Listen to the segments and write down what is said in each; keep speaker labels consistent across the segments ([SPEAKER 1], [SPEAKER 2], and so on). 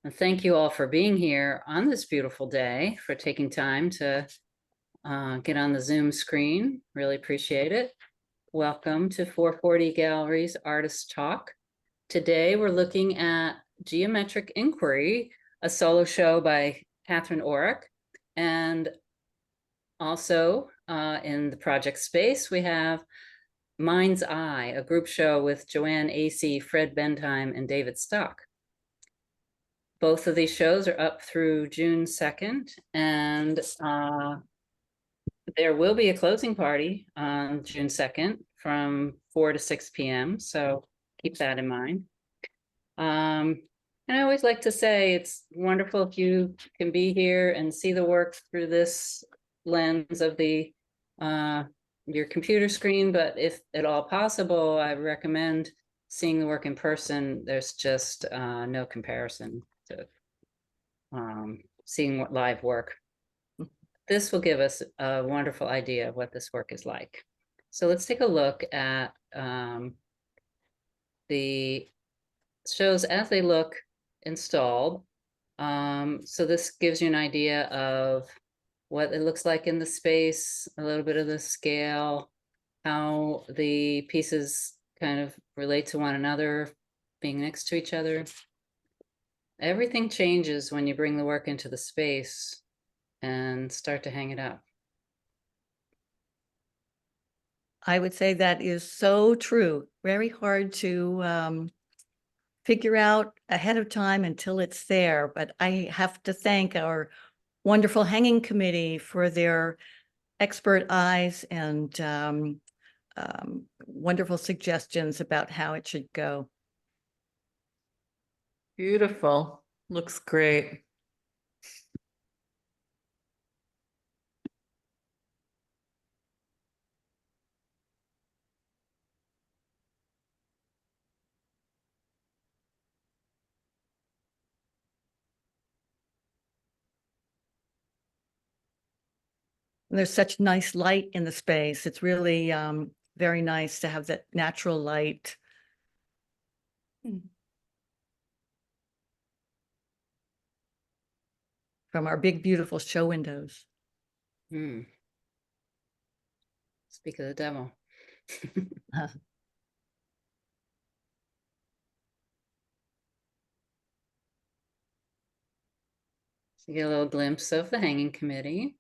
[SPEAKER 1] And thank you all for being here on this beautiful day, for taking time to get on the Zoom screen. Really appreciate it. Welcome to 440 Gallery's Artist Talk. Today we're looking at Geometric Inquiry, a solo show by Catherine Orrok. And also in the project space, we have Mind's Eye, a group show with Joanne Acey, Fred Bendheim, and David Stock. Both of these shows are up through June 2nd, and there will be a closing party on June 2nd from 4 to 6 p.m. So keep that in mind. And I always like to say it's wonderful if you can be here and see the work through this lens of the your computer screen, but if at all possible, I recommend seeing the work in person. There's just no comparison to seeing what live work. This will give us a wonderful idea of what this work is like. So let's take a look at the shows as they look installed. So this gives you an idea of what it looks like in the space, a little bit of the scale, how the pieces kind of relate to one another, being next to each other. Everything changes when you bring the work into the space and start to hang it up.
[SPEAKER 2] I would say that is so true. Very hard to figure out ahead of time until it's there. But I have to thank our wonderful hanging committee for their expert eyes and wonderful suggestions about how it should go.
[SPEAKER 3] Beautiful. Looks great.
[SPEAKER 2] And there's such nice light in the space. It's really very nice to have that natural light. From our big, beautiful show windows.
[SPEAKER 1] Speak of the devil. So you get a little glimpse of the hanging committee.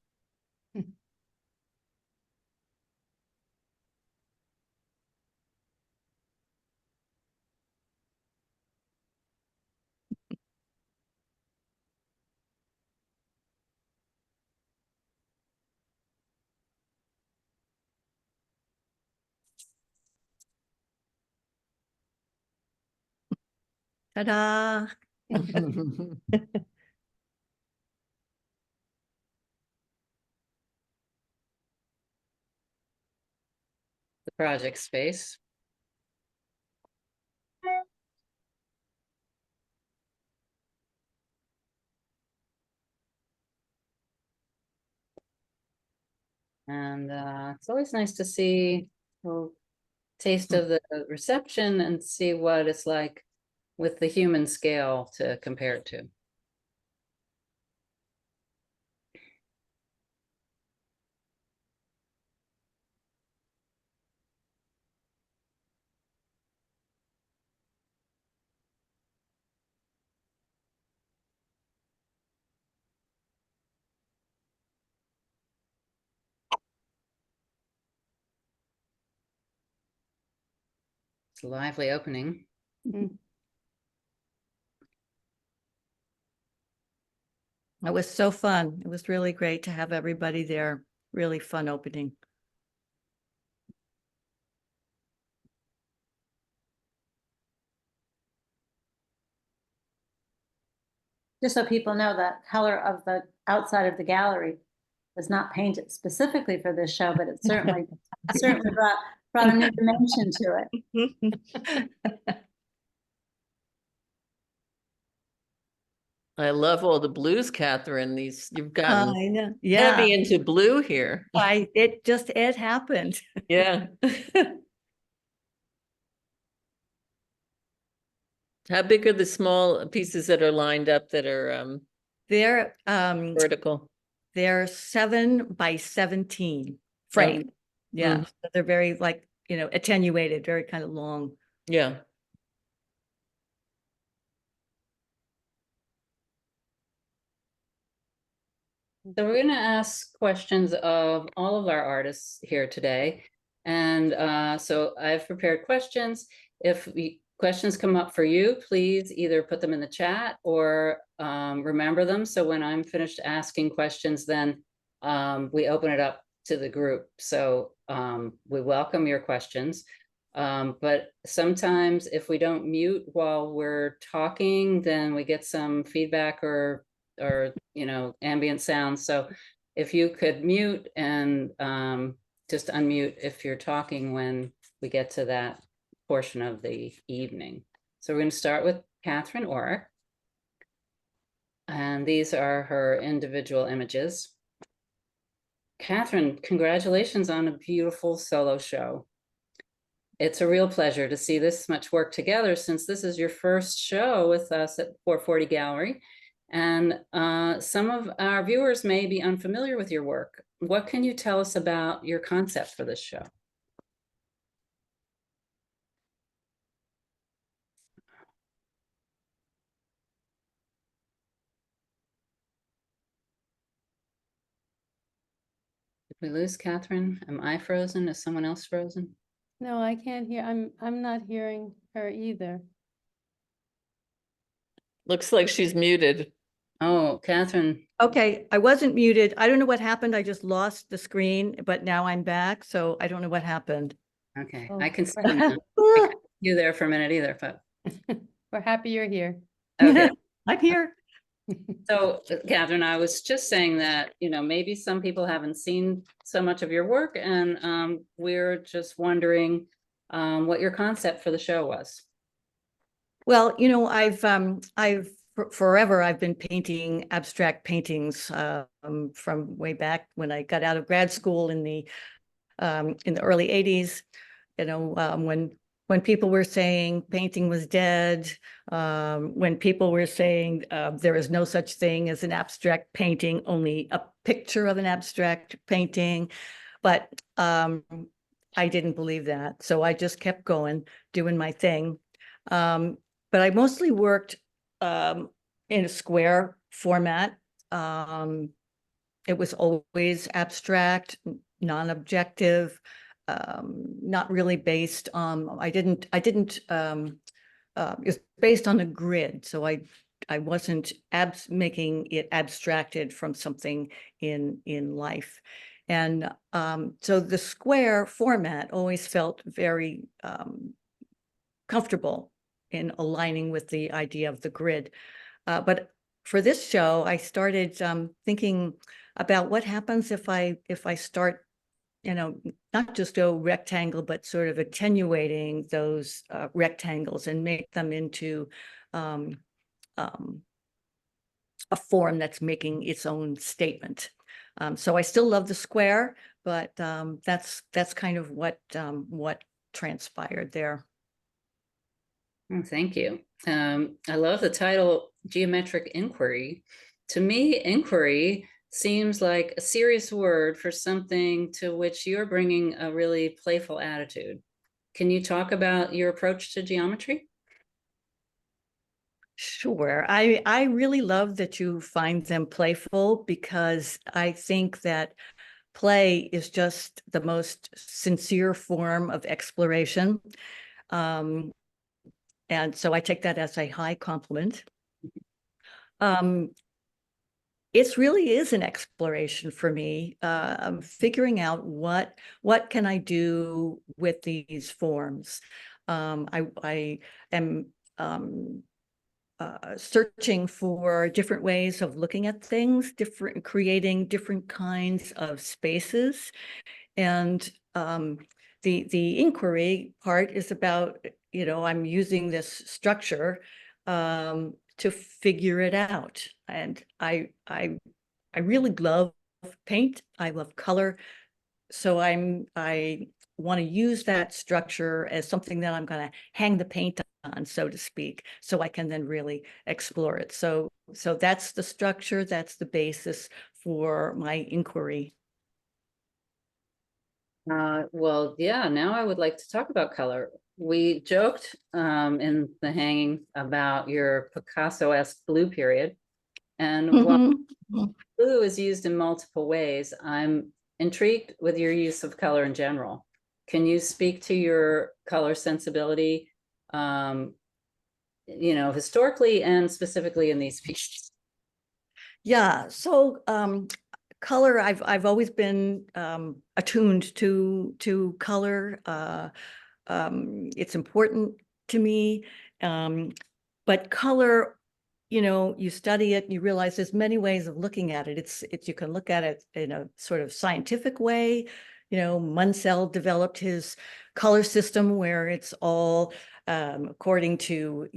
[SPEAKER 2] Ta-da!
[SPEAKER 1] The project space. And it's always nice to see a little taste of the reception and see what it's like with the human scale to compare it to. It's a lively opening.
[SPEAKER 2] It was so fun. It was really great to have everybody there. Really fun opening.
[SPEAKER 4] Just so people know, that color of the outside of the gallery was not painted specifically for this show, but it certainly brought a new dimension to it.
[SPEAKER 3] I love all the blues, Catherine. You've gotten
[SPEAKER 2] I know. Yeah.
[SPEAKER 3] heavy into blue here.
[SPEAKER 2] It happened.
[SPEAKER 3] Yeah. How big are the small pieces that are lined up that are
[SPEAKER 2] They're
[SPEAKER 3] vertical?
[SPEAKER 2] they're 7 by 17 frame. Yeah, so they're very like, attenuated, very kind of long.
[SPEAKER 3] Yeah.
[SPEAKER 1] So we're going to ask questions of all of our artists here today. And so I've prepared questions. If questions come up for you, please either put them in the chat or remember them. So when I'm finished asking questions, then we open it up to the group. So we welcome your questions. But sometimes if we don't mute while we're talking, then we get some feedback or ambient sound. So if you could mute and just unmute if you're talking when we get to that portion of the evening. So we're going to start with Catherine Orrok. And these are her individual images. Catherine, congratulations on a beautiful solo show. It's a real pleasure to see this much work together, since this is your first show with us at 440 Gallery. And some of our viewers may be unfamiliar with your work. What can you tell us about your concept for this show? Did we lose Catherine? Am I frozen? Is someone else frozen?
[SPEAKER 5] No, I can't hear. I'm not hearing her either.
[SPEAKER 3] Looks like she's muted.
[SPEAKER 1] Oh, Catherine.
[SPEAKER 2] Okay, I wasn't muted. I don't know what happened. I just lost the screen, but now I'm back. So I don't know what happened.
[SPEAKER 1] Okay,
[SPEAKER 5] Oh,
[SPEAKER 1] I can see
[SPEAKER 5] we're
[SPEAKER 1] you now. I couldn't see you there for a minute either, but
[SPEAKER 5] We're happy you're here.
[SPEAKER 1] okay.
[SPEAKER 2] I'm here.
[SPEAKER 1] So, Catherine, I was just saying that, maybe some people haven't seen so much of your work, and we're just wondering what your concept for the show was.
[SPEAKER 2] Well, forever I've been painting abstract paintings from way back when I got out of grad school in the early 80s. When people were saying painting was dead, when people were saying there is no such thing as an abstract painting, only a picture of an abstract painting. But I didn't believe that. So I just kept going, doing my thing. But I mostly worked in a square format. It was always abstract, non-objective, not really based on, it was based on a grid. So I wasn't making it abstracted from something in life. And so the square format always felt very comfortable in aligning with the idea of the grid. But for this show, I started thinking about what happens if I start, not just go rectangle, but sort of attenuating those rectangles and make them into a form that's making its own statement. So I still love the square, but that's kind of what transpired there.
[SPEAKER 1] Oh, thank you. I love the title, Geometric Inquiry. To me, inquiry seems like a serious word for something to which you're bringing a really playful attitude. Can you talk about your approach to geometry?
[SPEAKER 2] Sure. I really love that you find them playful, because I think that play is just the most sincere form of exploration. And so I take that as a high compliment. It really is an exploration for me, figuring out what can I do with these forms. I am searching for different ways of looking at things, creating different kinds of spaces. And the inquiry part is about, I'm using this structure to figure it out. And I really love paint. I love color. So I want to use that structure as something that I'm going to hang the paint so to speak, so I can then really explore it. So that's the structure, that's the basis for my inquiry.
[SPEAKER 1] Well, yeah, now I would like to talk about color. We joked in the hanging about your Picasso-esque blue period. And while
[SPEAKER 2] Mhm.
[SPEAKER 1] blue is used in multiple ways, I'm intrigued with your use of color in general. Can you speak to your color sensibility, historically and specifically in these pieces?
[SPEAKER 2] Yeah, so color, I've always been attuned to color. It's important to me. But color, you study it, you realize there's many ways of looking at it. It's you can look at it in a sort of scientific way. Munsell developed his color system where it's all according to,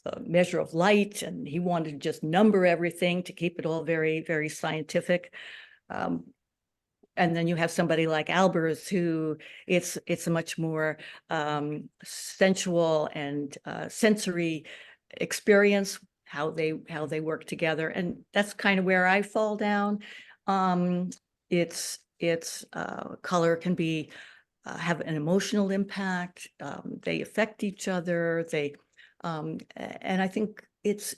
[SPEAKER 2] the measure of light, and he wanted to just number everything to keep it all very, very scientific. And then you have somebody like Albers, who it's a much more sensual and sensory experience, how they work together, and that's kind of where I fall down. It's color can be have an emotional impact. They affect each other. And I think it's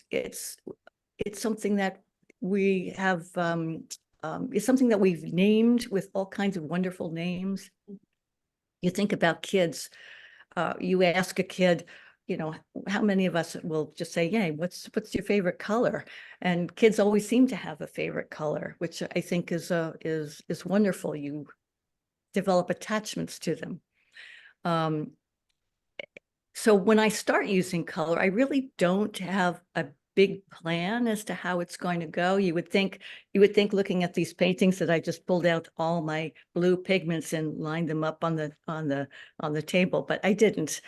[SPEAKER 2] something that we have. It's something that we've named with all kinds of wonderful names. You think about kids. You ask a kid, how many of us will just say, "Yeah, what's your favorite color?" And kids always seem to have a favorite color, which I think is wonderful. You develop attachments to them. So when I start using color, I really don't have a big plan as to how it's going to go. You would think looking at these paintings that I just pulled out all my blue pigments and lined them up on the table, but I didn't.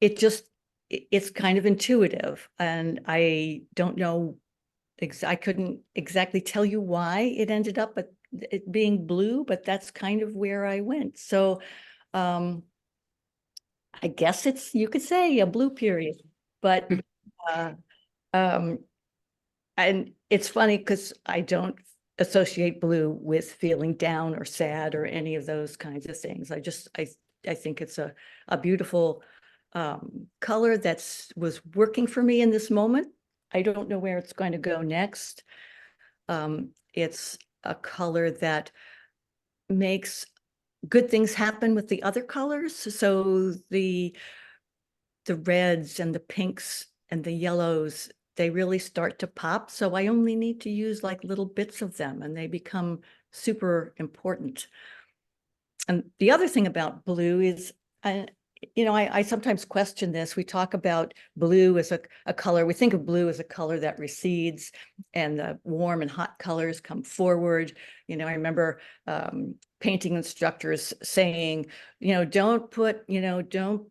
[SPEAKER 2] It's kind of intuitive, and I don't know. I couldn't exactly tell you why it ended up it being blue, but that's kind of where I went. So I guess you could say a blue period, but and it's funny because I don't associate blue with feeling down or sad or any of those kinds of things. I think it's a beautiful color was working for me in this moment. I don't know where it's going to go next. It's a color that makes good things happen with the other colors. So the reds and the pinks and the yellows, they really start to pop. So I only need to use like little bits of them and they become super important. And the other thing about blue is, I sometimes question this. We talk about blue as a color. We think of blue as a color that recedes and the warm and hot colors come forward. I remember painting instructors saying, don't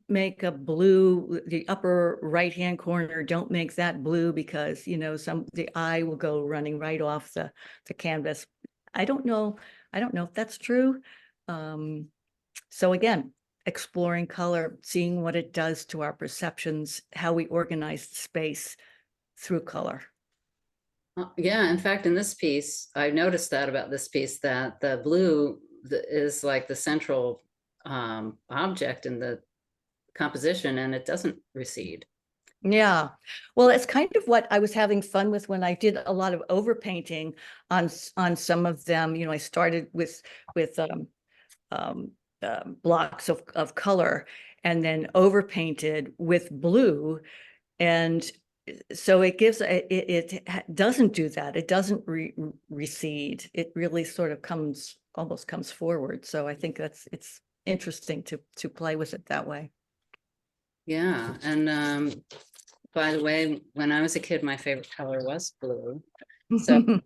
[SPEAKER 2] make a blue, the upper right-hand corner, don't make that blue because, the eye will go running right off the canvas. I don't know if that's true. So again, exploring color, seeing what it does to our perceptions, how we organize the space through color.
[SPEAKER 1] Yeah, in fact, in this piece, I noticed that about this piece, that the blue is like the central object in the composition, and it doesn't recede.
[SPEAKER 2] Yeah, well, it's kind of what I was having fun with when I did a lot of overpainting on some of them. I started with blocks of color and then overpainted with blue. And so it gives, it doesn't do that. It doesn't recede. It really sort of almost comes forward. So I think it's interesting to play with it that way.
[SPEAKER 1] Yeah, and by the way, when I was a kid, my favorite color was blue. So I'm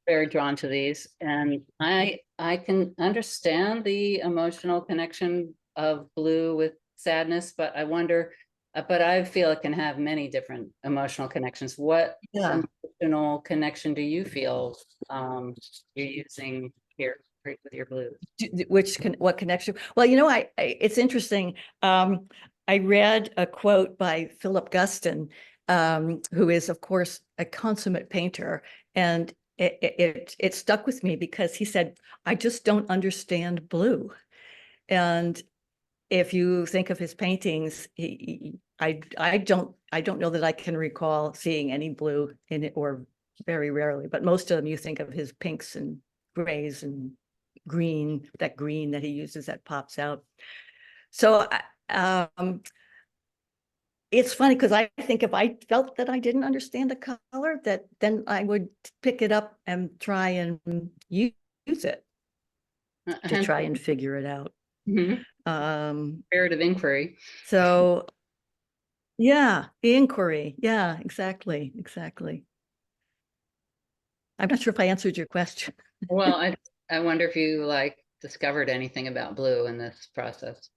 [SPEAKER 1] very drawn to these, and I can understand the emotional connection of blue with sadness, but I wonder, but I feel it can have many different emotional connections. What emotional connection do you feel you're using here with your blue?
[SPEAKER 2] What connection? Well, it's interesting. I read a quote by Philip Guston, who is, of course, a consummate painter, and it stuck with me because he said, "I just don't understand blue." And if you think of his paintings, I don't know that I can recall seeing any blue in it, or very rarely, but most of them you think of his pinks and grays and green, that green that he uses that pops out. So it's funny because I think if I felt that I didn't understand a color, that then I would pick it up and try and use it to try and figure it out.
[SPEAKER 1] Mhm.
[SPEAKER 2] Um,
[SPEAKER 1] Comparative inquiry.
[SPEAKER 2] so yeah, the inquiry. Yeah, exactly. Exactly. I'm not sure if I answered your question.
[SPEAKER 1] Well, I wonder if you like discovered anything about blue in this process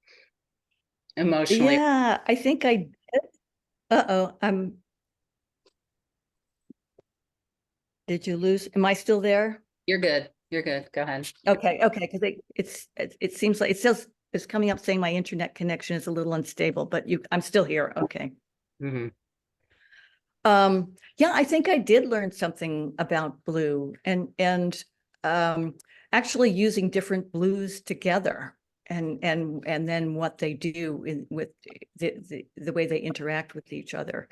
[SPEAKER 1] emotionally.
[SPEAKER 2] Yeah, I think I did. Uh-oh, did you lose? Am I still there?
[SPEAKER 1] You're good. You're good. Go ahead.
[SPEAKER 2] Okay, okay, because it seems like it's coming up saying my internet connection is a little unstable, but I'm still here. Okay.
[SPEAKER 1] Mhm.
[SPEAKER 2] Yeah, I think I did learn something about blue and actually using different blues together and then what they do with the way they interact with each other.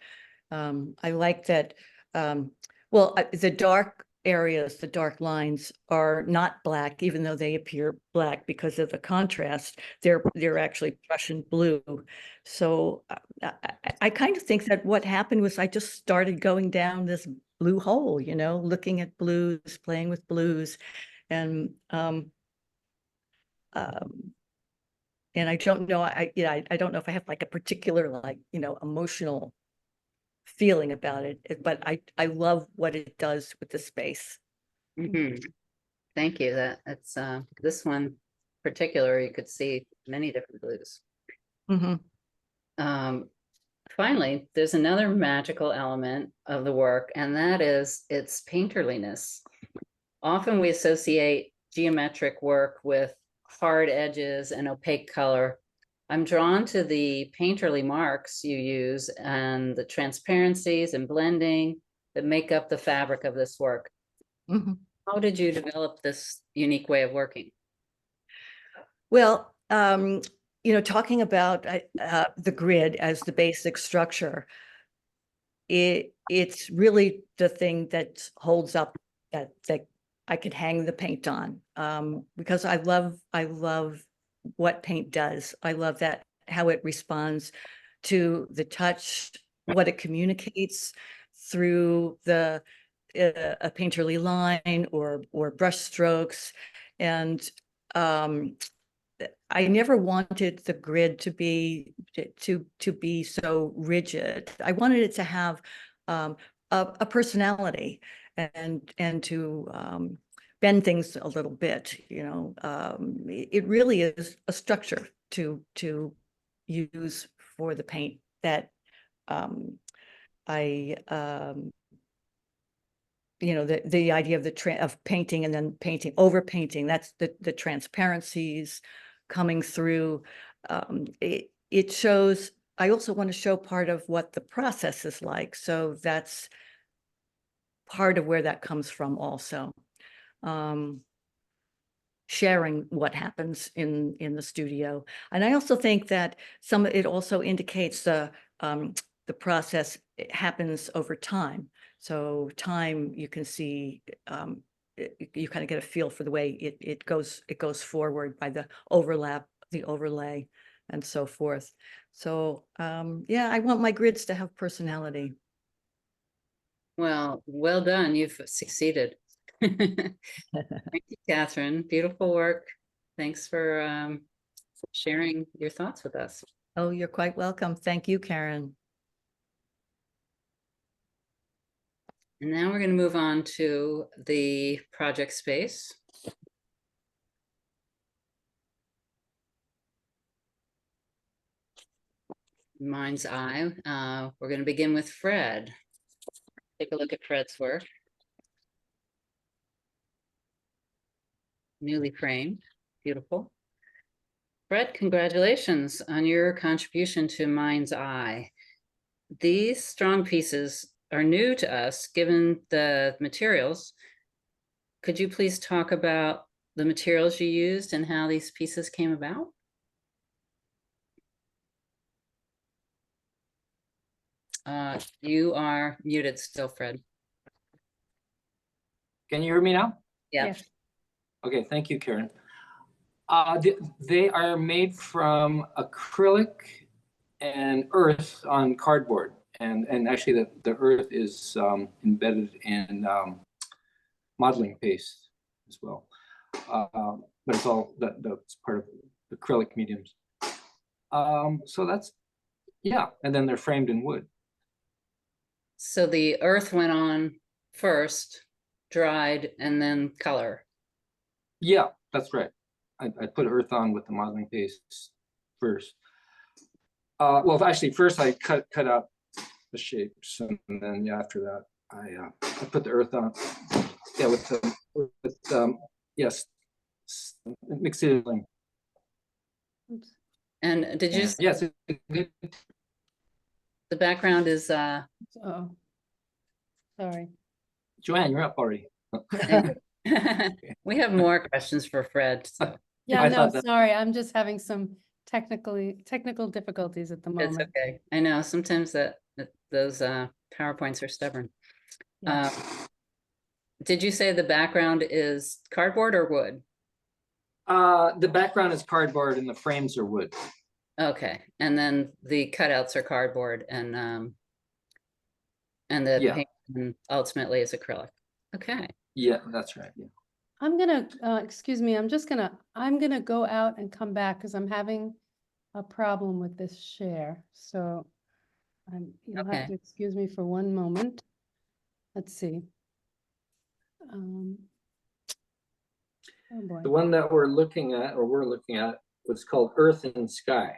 [SPEAKER 2] I like that. Well, the dark areas, the dark lines are not black, even though they appear black because of the contrast. They're actually Prussian blue. So I kind of think that what happened was I just started going down this blue hole, looking at blues, playing with blues, and um, and I don't know, I don't know if I have like a particular emotional feeling about it, but I love what it does with the space.
[SPEAKER 1] Mhm. Thank you. That's this one particular, you could see many different blues.
[SPEAKER 2] Mhm.
[SPEAKER 1] Um, Finally, there's another magical element of the work, and that is its painterliness. Often we associate geometric work with hard edges and opaque color. I'm drawn to the painterly marks you use and the transparencies and blending that make up the fabric of this work.
[SPEAKER 2] Mhm.
[SPEAKER 1] How did you develop this unique way of working?
[SPEAKER 2] Well, talking about the grid as the basic structure, it's really the thing that holds up that I could hang the paint on, because I love what paint does. I love that how it responds to the touch, what it communicates through the a painterly line or brush strokes, and I never wanted the grid to be so rigid. I wanted it to have a personality and to bend things a little bit. It really is a structure to use for the paint that um, I the idea of of painting and then painting over painting, that's the transparencies coming through. It shows. I also want to show part of what the process is like, so that's part of where that comes from also. Sharing what happens in the studio, and I also think that it also indicates the process happens over time. So time, you can see, you kind of get a feel for the way it goes forward by the overlap, the overlay, and so forth. So yeah, I want my grids to have personality.
[SPEAKER 1] Well, well done. You've succeeded. Thank you, Catherine. Beautiful work. Thanks for sharing your thoughts with us.
[SPEAKER 2] Oh, you're quite welcome. Thank you, Karen.
[SPEAKER 1] And now we're going to move on to the project space. Mind's eye. We're going to begin with Fred. Take a look at Fred's work. Newly framed. Beautiful. Fred, congratulations on your contribution to Mind's Eye. These strong pieces are new to us, given the materials. Could you please talk about the materials you used and how these pieces came about? You are muted still, Fred.
[SPEAKER 6] Can you hear me now?
[SPEAKER 1] Yeah.
[SPEAKER 5] Yes.
[SPEAKER 6] Okay, thank you, Karen. They are made from acrylic and earth on cardboard. And actually the earth is embedded in modeling paste as well. But it's all that's part of acrylic mediums. So that's, yeah, and then they're framed in wood.
[SPEAKER 1] So the earth went on first, dried, and then color.
[SPEAKER 6] Yeah, that's right. I put earth on with the modeling paste first. Well, actually, first I cut out the shapes, and then yeah, after that I put the earth on. Yeah, yes, mix it in.
[SPEAKER 5] Oops.
[SPEAKER 1] And did you,
[SPEAKER 6] Yes,
[SPEAKER 1] the background is,
[SPEAKER 5] Oh, sorry.
[SPEAKER 6] Joanne, you're up already.
[SPEAKER 1] we have more questions for Fred, so
[SPEAKER 5] Yeah,
[SPEAKER 6] I
[SPEAKER 5] no,
[SPEAKER 6] thought that-
[SPEAKER 5] sorry. I'm just having some technical difficulties at the
[SPEAKER 1] it's
[SPEAKER 5] moment.
[SPEAKER 1] okay. I know sometimes those PowerPoints are stubborn.
[SPEAKER 5] Yeah.
[SPEAKER 1] Did you say the background is cardboard or wood?
[SPEAKER 6] The background is cardboard and the frames are wood.
[SPEAKER 1] Okay, and then the cutouts are cardboard and the
[SPEAKER 6] Yeah.
[SPEAKER 1] paint ultimately is acrylic. Okay.
[SPEAKER 6] Yeah, that's right. Yeah.
[SPEAKER 5] I'm gonna, excuse me, I'm gonna go out and come back because I'm having a problem with this share. So you'll have
[SPEAKER 1] Okay.
[SPEAKER 5] to excuse me for one moment. Let's see. Oh boy.
[SPEAKER 6] The one that we're looking at was called Earth and Sky.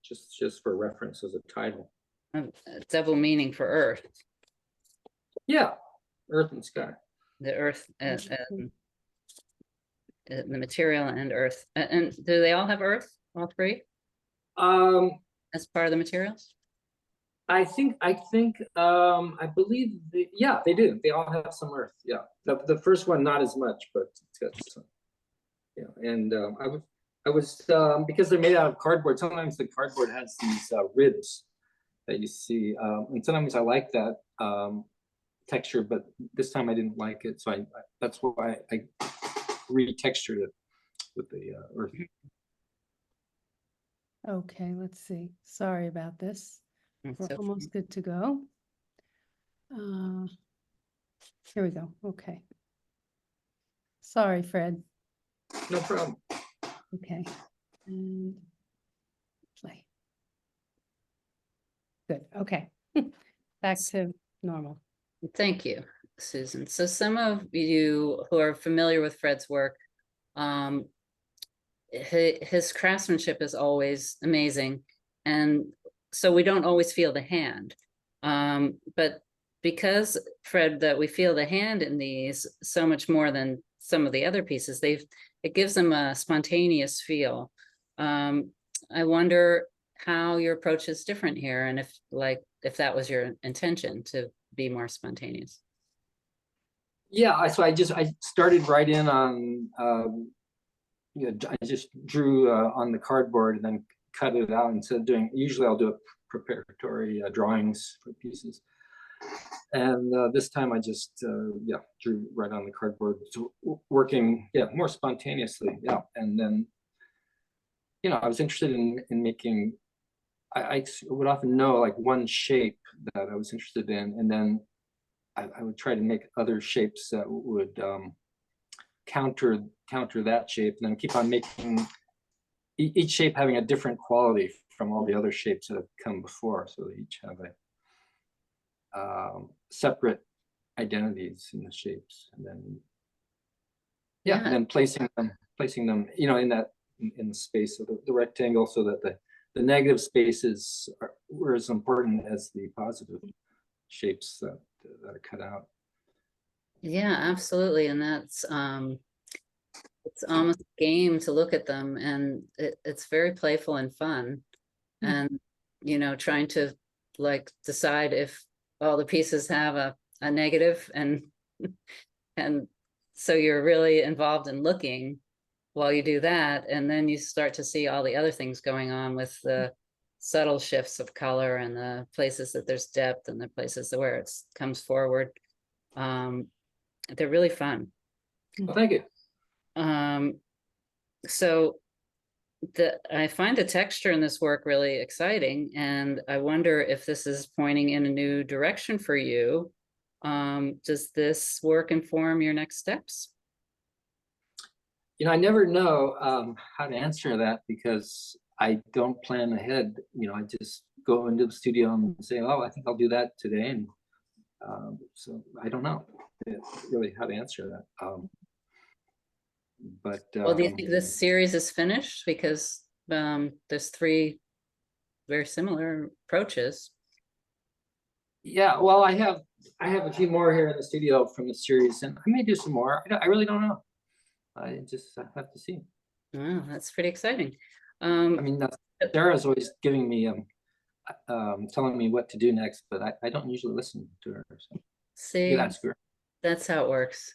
[SPEAKER 6] Just for reference as a title.
[SPEAKER 1] Double meaning for earth,
[SPEAKER 6] Yeah, Earth and Sky.
[SPEAKER 1] the earth,
[SPEAKER 5] Okay.
[SPEAKER 1] the material and earth. And do they all have earth, all three, as part of the materials?
[SPEAKER 6] I believe yeah, they do. They all have some earth. Yeah, the first one not as much, but it's got some. Yeah, and I was because they're made out of cardboard. Sometimes the cardboard has these ribs that you see, and sometimes I like that texture, but this time I didn't like it, so that's why I retextured it with the earth.
[SPEAKER 5] Okay, let's see. Sorry about this. We're
[SPEAKER 1] So
[SPEAKER 5] almost good to go. Here we go. Okay. Sorry, Fred.
[SPEAKER 6] No problem.
[SPEAKER 5] Okay. And play. Good. Okay. Back to normal.
[SPEAKER 1] thank you, Susan. So some of you who are familiar with Fred's work, his craftsmanship is always amazing. And so we don't always feel the hand. But because, Fred, that we feel the hand in these so much more than some of the other pieces, it gives them a spontaneous feel. I wonder how your approach is different here, and if that was your intention to be more spontaneous.
[SPEAKER 6] Yeah, so I started right in on I just drew on the cardboard and then cut it out instead of doing. Usually I'll do a preparatory drawings for pieces, and this time I just drew right on the cardboard, so working more spontaneously. Yeah, and then I was interested in making. I would often know like one shape that I was interested in, and then I would try to make other shapes that would counter that shape, and then keep on making each shape having a different quality from all the other shapes that have come before. So they each have a separate identities in the shapes, and then and then placing them in the space of the rectangle, so that the negative spaces were as important as the positive shapes that are cut out.
[SPEAKER 1] Yeah, absolutely. And that's it's almost a game to look at them, and it's very playful and fun.
[SPEAKER 2] Mm.
[SPEAKER 1] And, you know, trying to like decide if all the pieces have a negative, and and so you're really involved in looking while you do that, and then you start to see all the other things going on with the subtle shifts of color and the places that there's depth and the places where it comes forward. They're really fun.
[SPEAKER 6] Well, thank you.
[SPEAKER 1] So I find the texture in this work really exciting, and I wonder if this is pointing in a new direction for you. Does this work inform your next steps?
[SPEAKER 6] You know, I never know how to answer that because I don't plan ahead. You know, I just go into the studio and say, oh, I think I'll do that today. And so I don't know really how to answer that.
[SPEAKER 1] Well, do you think this series is finished? Because there's 3 very similar approaches.
[SPEAKER 6] Yeah, well, I have a few more here in the studio from the series, and I may do some more. I really don't know. I have to see.
[SPEAKER 1] Oh, that's pretty exciting.
[SPEAKER 6] I mean, Sarah's always giving me telling me what to do next, but I don't usually listen to her. So
[SPEAKER 1] See,
[SPEAKER 6] that's good.
[SPEAKER 1] that's how it works.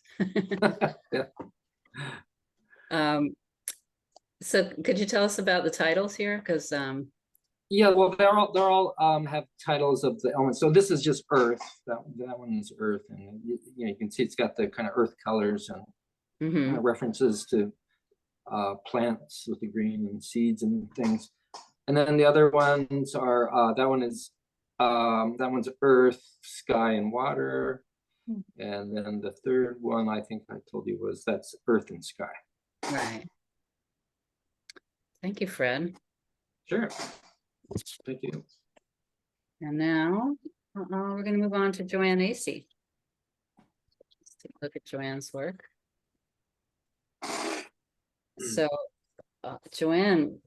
[SPEAKER 6] Yeah.
[SPEAKER 1] So could you tell us about the titles here? Because
[SPEAKER 6] Yeah, well, they're all have titles of the elements. So this is just Earth. That one is Earth, and you can see it's got the kind of Earth colors and kind of references to plants with the green and seeds and things. And then the other ones are that one's Earth, Sky, and Water. And then the third one I think I told you that's Earth and Sky.
[SPEAKER 1] Right. Thank you, Fred.
[SPEAKER 6] Sure. Thank you.
[SPEAKER 1] And now we're going to move on to Joanne Acey. Let's take a look at Joanne's work. So, Joanne,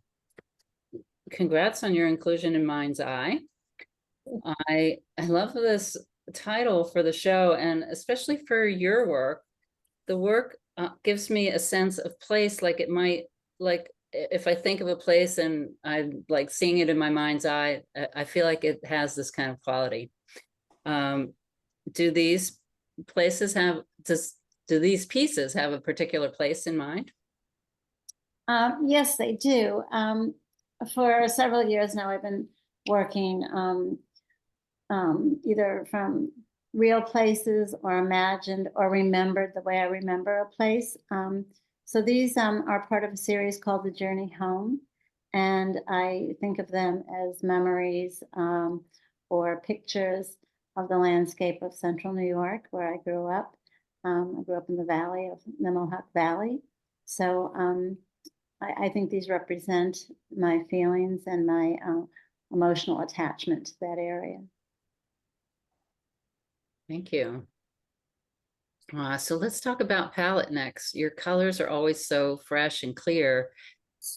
[SPEAKER 1] congrats on your inclusion in Mind's Eye. I love this title for the show, and especially for your work. The work gives me a sense of place, like it might, like if I think of a place and I'm like seeing it in my mind's eye, I feel like it has this kind of quality. Do these places have, do these pieces have a particular place in mind?
[SPEAKER 4] Yes, they do. For several years now, I've been working either from real places or imagined or remembered the way I remember a place. So these are part of a series called The Journey Home. And I think of them as memories or pictures of the landscape of central New York, where I grew up. I grew up in the valley of the Mohawk Valley. So I think these represent my feelings and my emotional attachment to that area.
[SPEAKER 1] Thank you. So let's talk about palette next. Your colors are always so fresh and clear.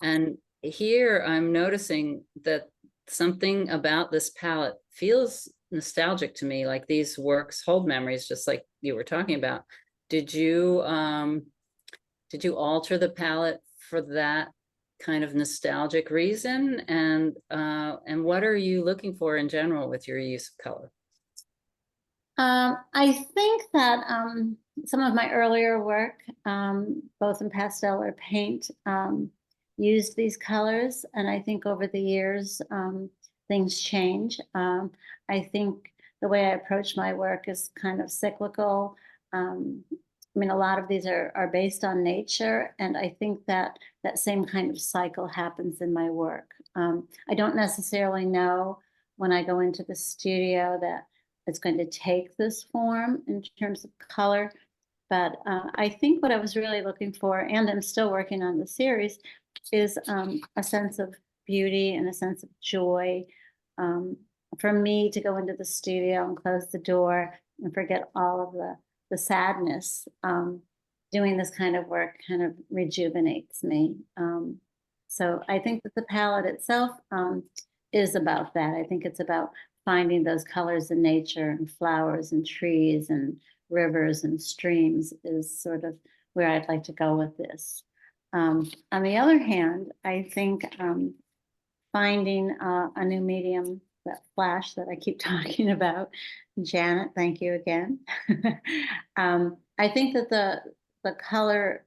[SPEAKER 1] And here I'm noticing that something about this palette feels nostalgic to me, like these works hold memories, just like you were talking about. Did you alter the palette for that kind of nostalgic reason? And what are you looking for in general with your use of color?
[SPEAKER 4] I think that some of my earlier work, both in pastel or paint, used these colors. And I think over the years, things change. I think the way I approach my work is kind of cyclical. I mean, a lot of these are based on nature. And I think that that same kind of cycle happens in my work. I don't necessarily know when I go into the studio that it's going to take this form in terms of color. But I think what I was really looking for, and I'm still working on the series, is a sense of beauty and a sense of joy. For me to go into the studio and close the door and forget all of the sadness, doing this kind of work kind of rejuvenates me. So I think that the palette itself is about that. I think it's about finding those colors in nature and flowers and trees and rivers and streams is sort of where I'd like to go with this. On the other hand, I think finding a new medium, that flash that I keep talking about, Janet, thank you again. I think that the color,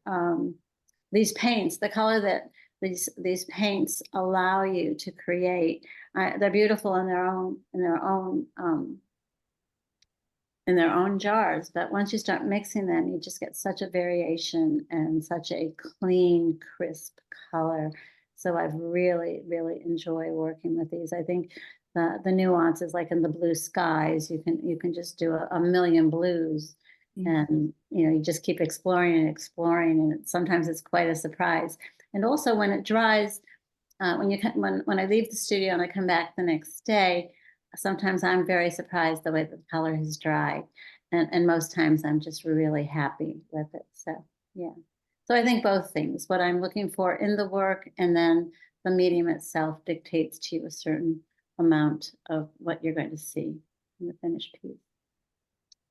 [SPEAKER 4] these paints, the color that these paints allow you to create, they're beautiful in their own jars, but once you start mixing them, you just get such a variation and such a clean, crisp color. So I've really, really enjoyed working with these. I think the nuances, like in the blue skies, you can just do a million blues, and you just keep exploring and exploring, and sometimes it's quite a surprise. And also when it dries, when I leave the studio and I come back the next day, sometimes I'm very surprised the way the color has dried. And most times I'm just really happy with it. So, yeah. So I think both things, what I'm looking for in the work, and then the medium itself dictates to you a certain amount of what you're going to see in the finished piece.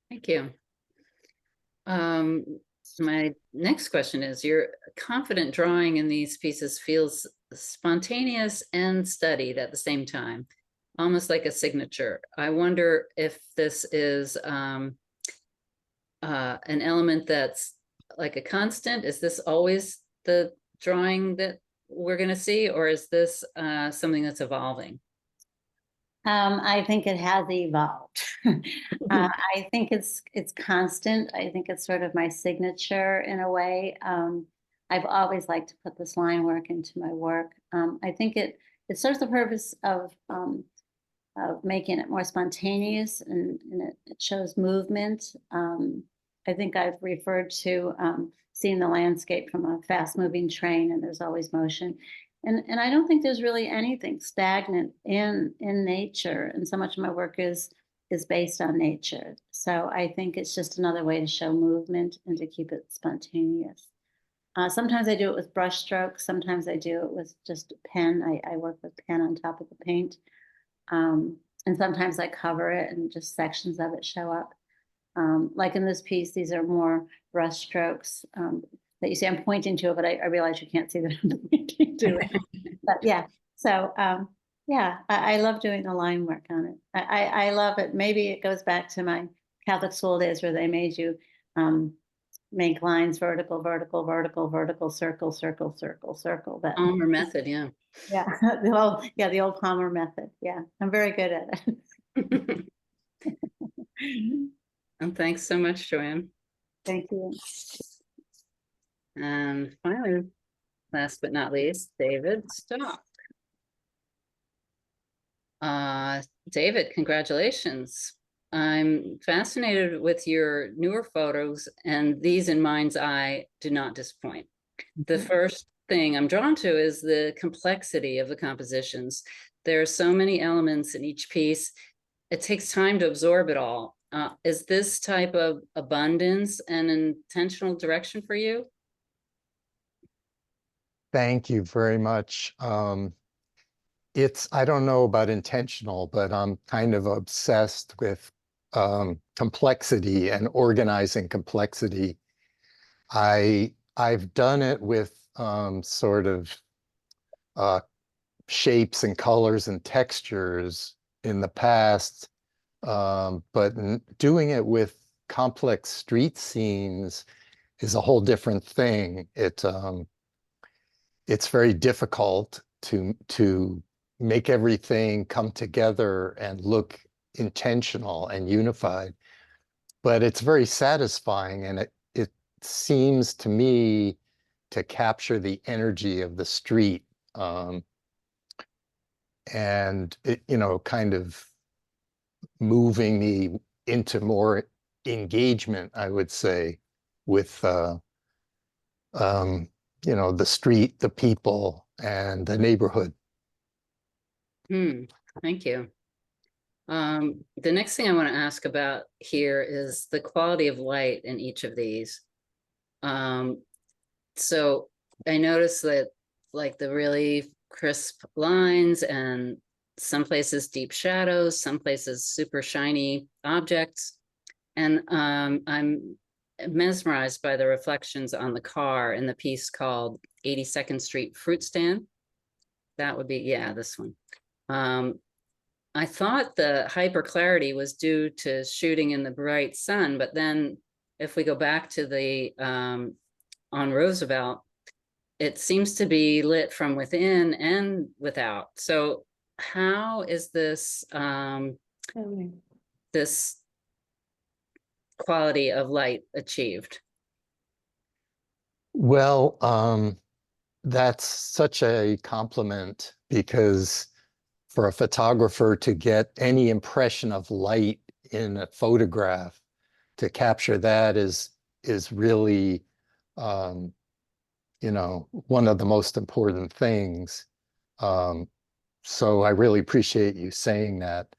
[SPEAKER 1] Thank you. My next question is, your confident drawing in these pieces feels spontaneous and studied at the same time, almost like a signature. I wonder if this is an element that's like a constant. Is this always the drawing that we're going to see, or is this something that's evolving?
[SPEAKER 4] I think it has evolved. I think it's constant. I think it's sort of my signature in a way. I've always liked to put this line work into my work. I think it serves the purpose of making it more spontaneous, and it shows movement. I think I've referred to seeing the landscape from a fast-moving train, and there's always motion. And I don't think there's really anything stagnant in nature, and so much of my work is based on nature. So I think it's just another way to show movement and to keep it spontaneous. Sometimes I do it with brush strokes. Sometimes I do it with just pen. I work with pen on top of the paint. And sometimes I cover it and just sections of it show up. Like in this piece, these are more brush strokes that you see. I'm pointing to it, but I realize you can't see that I'm pointing to it. But yeah, so yeah, I love doing the line work on it. I love it. Maybe it goes back to my Catholic school days where they made you make lines vertical, vertical, vertical, vertical, circle, circle, circle, circle. That
[SPEAKER 1] Palmer method, yeah.
[SPEAKER 4] yeah, the old Palmer method. Yeah, I'm very good at it.
[SPEAKER 1] And thanks so much, Joanne.
[SPEAKER 4] Thank you.
[SPEAKER 1] And finally, last but not least, David Stock. David, congratulations. I'm fascinated with your newer photos, and these in mind's eye do not disappoint. The first thing I'm drawn to is the complexity of the compositions. There are so many elements in each piece. It takes time to absorb it all. Is this type of abundance an intentional direction for you?
[SPEAKER 7] Thank you very much. I don't know about intentional, but I'm kind of obsessed with complexity and organizing complexity. I've done it with sort of shapes and colors and textures in the past, but doing it with complex street scenes is a whole different thing. It's very difficult to make everything come together and look intentional and unified, but it's very satisfying, and it seems to me to capture the energy of the street, and it, kind of moving me into more engagement, I would say, with the street, the people, and the neighborhood.
[SPEAKER 1] Thank you. The next thing I want to ask about here is the quality of light in each of these. So I noticed that, like, the really crisp lines, and some places deep shadows, some places super shiny objects. And I'm mesmerized by the reflections on the car in the piece called 82nd Street Fruit Stand. That would be, yeah, this one. I thought the hyper clarity was due to shooting in the bright sun, but then if we go back to the on Roosevelt, it seems to be lit from within and without. So how is this this quality of light achieved?
[SPEAKER 7] Well, that's such a compliment, because for a photographer to get any impression of light in a photograph, to capture that is really, you know, one of the most important things. So I really appreciate you saying that.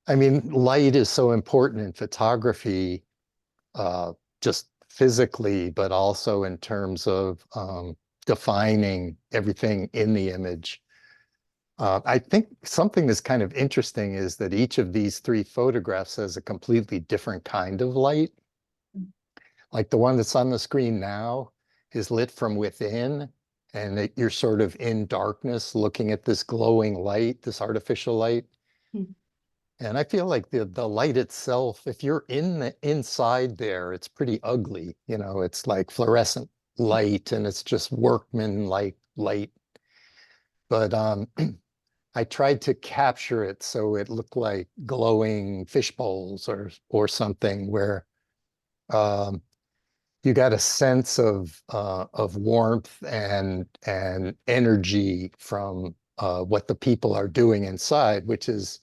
[SPEAKER 7] I mean, light is so important in photography, just physically, but also in terms of defining everything in the image. I think something that's kind of interesting is that each of these three photographs has a completely different kind of light. Like the one that's on the screen now is lit from within, and you're sort of in darkness looking at this glowing light, this artificial light. And I feel like the light itself, if you're inside there, it's pretty ugly. You know, it's like fluorescent light, and it's just workman-like light. But I tried to capture it so it looked like glowing fish bowls or something, where you got a sense of warmth and energy from what the people are doing inside, which is,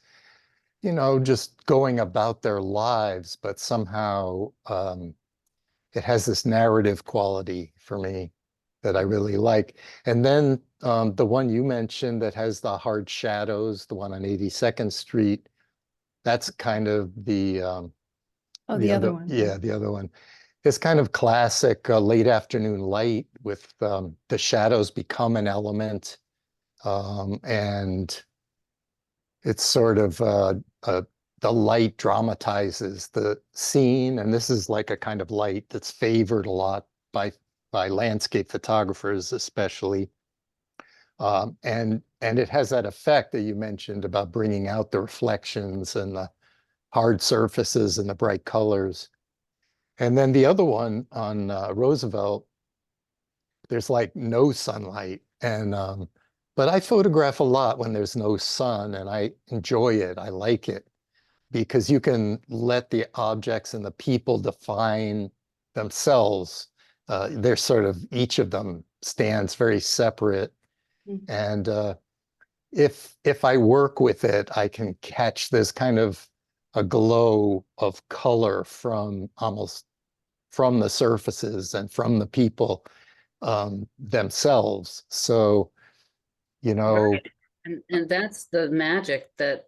[SPEAKER 7] you know, just going about their lives, but somehow it has this narrative quality for me that I really like. And then the one you mentioned that has the hard shadows, the one on 82nd Street, that's kind of the
[SPEAKER 5] The other one.
[SPEAKER 7] yeah, the other one. It's kind of classic late afternoon light with the shadows become an element, and it's sort of the light dramatizes the scene, and this is like a kind of light that's favored a lot by landscape photographers, especially. And it has that effect that you mentioned about bringing out the reflections and the hard surfaces and the bright colors. And then the other one on Roosevelt, there's like no sunlight, and but I photograph a lot when there's no sun, and I enjoy it. I like it because you can let the objects and the people define themselves. They're sort of, each of them stands very separate. And if I work with it, I can catch this kind of a glow of color from almost from the surfaces and from the people themselves. So, you know,
[SPEAKER 1] Right. And that's the magic that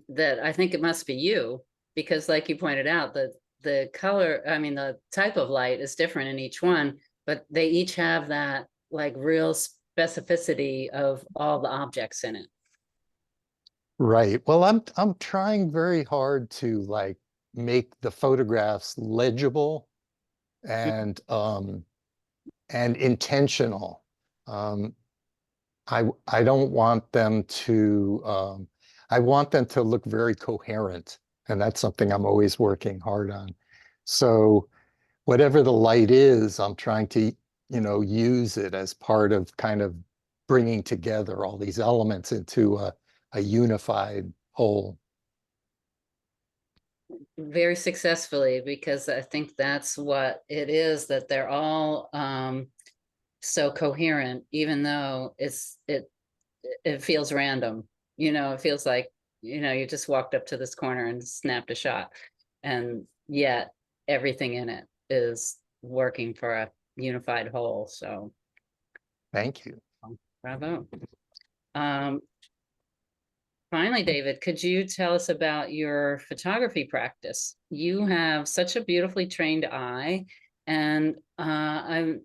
[SPEAKER 1] that I think it must be you, because like you pointed out, the color, I mean, the type of light is different in each one, but they each have that like real specificity of all the objects in it.
[SPEAKER 7] right. Well, I'm trying very hard to like make the photographs legible and intentional. I don't want them to I want them to look very coherent, and that's something I'm always working hard on. So whatever the light is, I'm trying to, you know, use it as part of kind of bringing together all these elements into a unified whole.
[SPEAKER 1] Very successfully, because I think that's what it is, that they're all so coherent, even though it feels random. You know, it feels like, you know, you just walked up to this corner and snapped a shot, and yet everything in it is working for a unified whole. So
[SPEAKER 7] Thank you.
[SPEAKER 1] bravo. Finally, David, could you tell us about your photography practice? You have such a beautifully trained eye, and and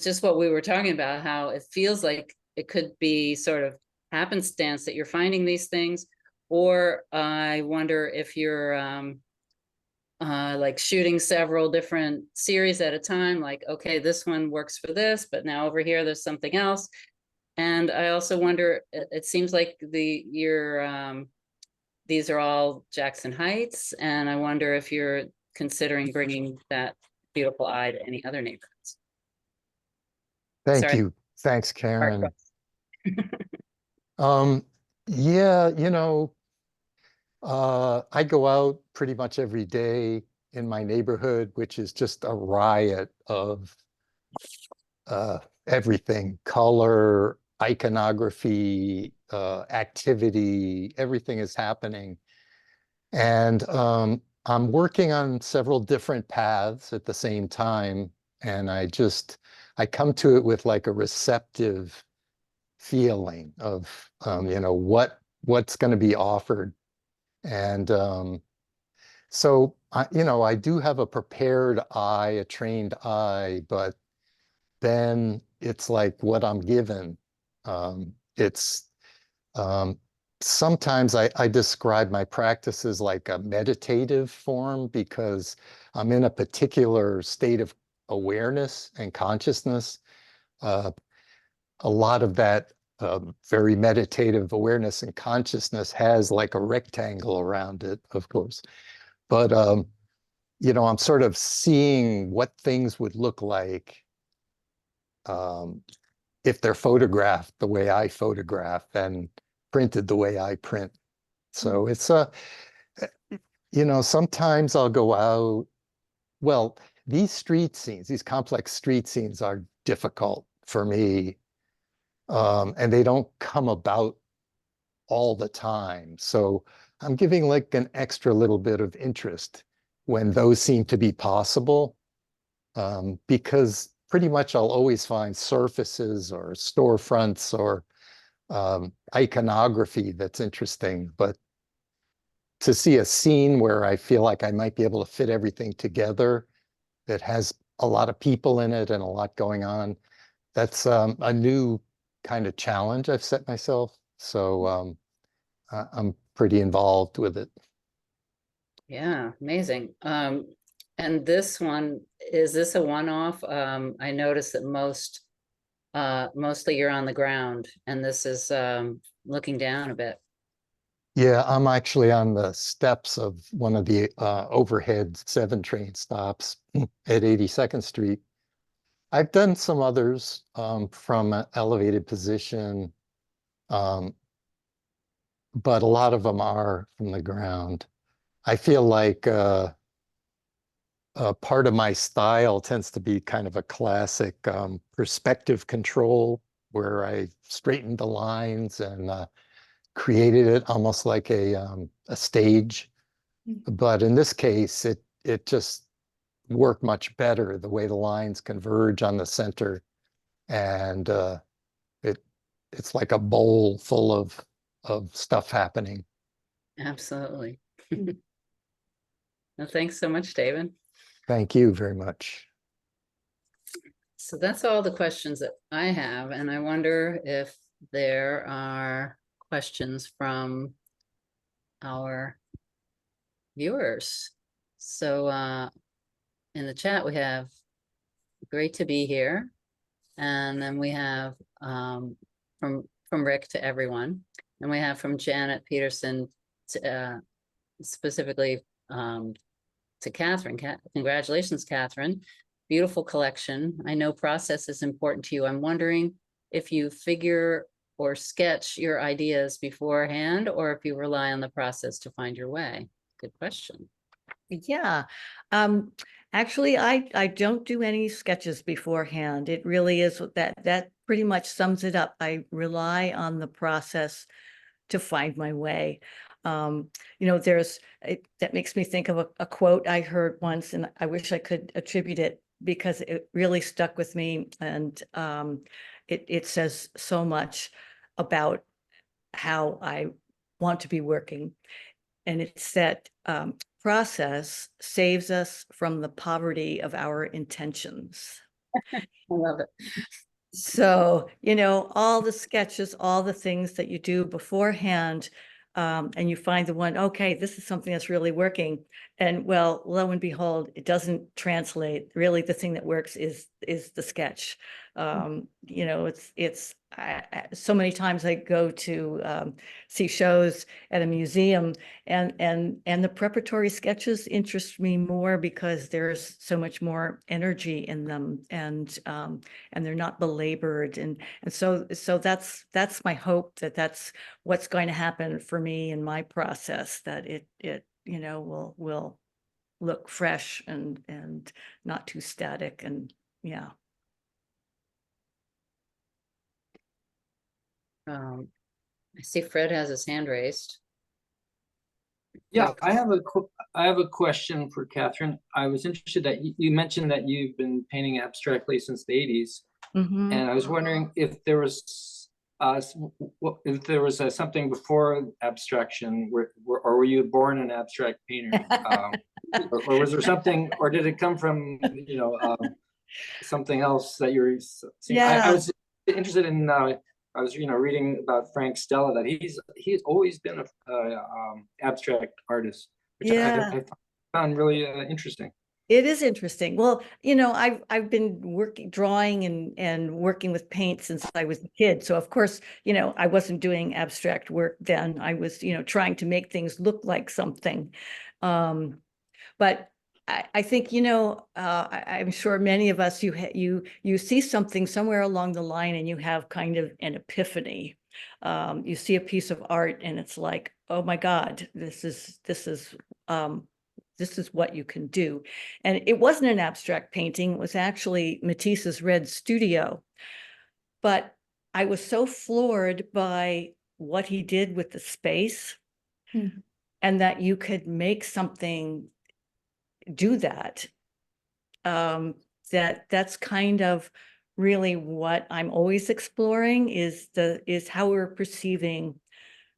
[SPEAKER 1] just what we were talking about, how it feels like it could be sort of happenstance that you're finding these things, or I wonder if you're like shooting several different series at a time, like, okay, this one works for this, but now over here, there's something else. And I also wonder, it seems like these are all Jackson Heights, and I wonder if you're considering bringing that beautiful eye to any other neighborhoods.
[SPEAKER 7] Thank
[SPEAKER 1] Sorry.
[SPEAKER 7] you. Thanks,
[SPEAKER 1] Hard
[SPEAKER 7] Karen. Yeah, I go out pretty much every day in my neighborhood, which is just a riot of everything, color, iconography, activity, everything is happening. And I'm working on several different paths at the same time. And I come to it with like a receptive feeling of, what's going to be offered. And so, I do have a prepared eye, a trained eye, but then it's like what I'm given. It's sometimes I describe my practice as like a meditative form because I'm in a particular state of awareness and consciousness. A lot of that very meditative awareness and consciousness has like a rectangle around it, of course. But I'm sort of seeing what things would look like if they're photographed the way I photograph and printed the way I print. So it's sometimes I'll go out. Well, these complex street scenes are difficult for me. And they don't come about all the time. So I'm giving like an extra little bit of interest when those seem to be possible, because pretty much I'll always find surfaces or storefronts or iconography that's interesting. But to see a scene where I feel like I might be able to fit everything together that has a lot of people in it and a lot going on, that's a new kind of challenge I've set myself. So I'm pretty involved with it.
[SPEAKER 1] Yeah, amazing. And this one, is this a one-off? I noticed that mostly you're on the ground, and this is looking down a bit.
[SPEAKER 7] Yeah, I'm actually on the steps of one of the overhead 7 train stops at 82nd Street. I've done some others from an elevated position, um, but a lot of them are from the ground. I feel like part of my style tends to be kind of a classic perspective control, where I straightened the lines and created it almost like a stage. But in this case, it just worked much better the way the lines converge on the center, and it's like a bowl full of stuff happening.
[SPEAKER 1] Absolutely. Well, thanks so much, David.
[SPEAKER 7] Thank you very much.
[SPEAKER 1] So that's all the questions that I have, and I wonder if there are questions from our viewers. So in the chat, we have great to be here. And then we have from Rick to everyone. And we have from Janet Peterson to, specifically to Catherine. Congratulations, Catherine. Beautiful collection. I know process is important to you. I'm wondering if you figure or sketch your ideas beforehand, or if you rely on the process to find your way. Good question.
[SPEAKER 2] Yeah. Actually, I don't do any sketches beforehand. It really is that pretty much sums it up. I rely on the process to find my way. That makes me think of a quote I heard once, and I wish I could attribute it because it really stuck with me. And it says so much about how I want to be working. And it's that process saves us from the poverty of our intentions.
[SPEAKER 1] I love it.
[SPEAKER 2] So, all the sketches, all the things that you do beforehand and you find the one, okay, this is something that's really working. And well, lo and behold, it doesn't translate. Really, the thing that works is the sketch. You know, so many times I go to see shows at a museum, and the preparatory sketches interest me more because there's so much more energy in them, and they're not belabored, and so that's my hope, that's what's going to happen for me in my process, that it you know will look fresh and not too static, and yeah.
[SPEAKER 1] I see Fred has his hand raised.
[SPEAKER 6] Yeah, I have a question for Catherine. I was interested that you mentioned that you've been painting abstractly since the 80s.
[SPEAKER 2] Mhm.
[SPEAKER 6] And I was wondering if there was something before abstraction, or were you born an abstract painter? Or was there something, or did it come from, something else that you're seeing? I
[SPEAKER 2] Yeah.
[SPEAKER 6] was interested in, I was, reading about Frank Stella, that he's always been a abstract artist, which
[SPEAKER 2] Yeah.
[SPEAKER 6] I found really interesting.
[SPEAKER 2] It is interesting. Well, you know, I've been drawing and working with paint since I was a kid. So of course, you know, I wasn't doing abstract work then. I was, you know, trying to make things look like something. But I think, you know, I'm sure many of us, you see something somewhere along the line and you have kind of an epiphany. You see a piece of art and it's like, oh my God, this is what you can do. And it wasn't an abstract painting. It was actually Matisse's Red Studio. But I was so floored by what he did with the space, and that you could make something do that. That's kind of really what I'm always exploring, is how we're perceiving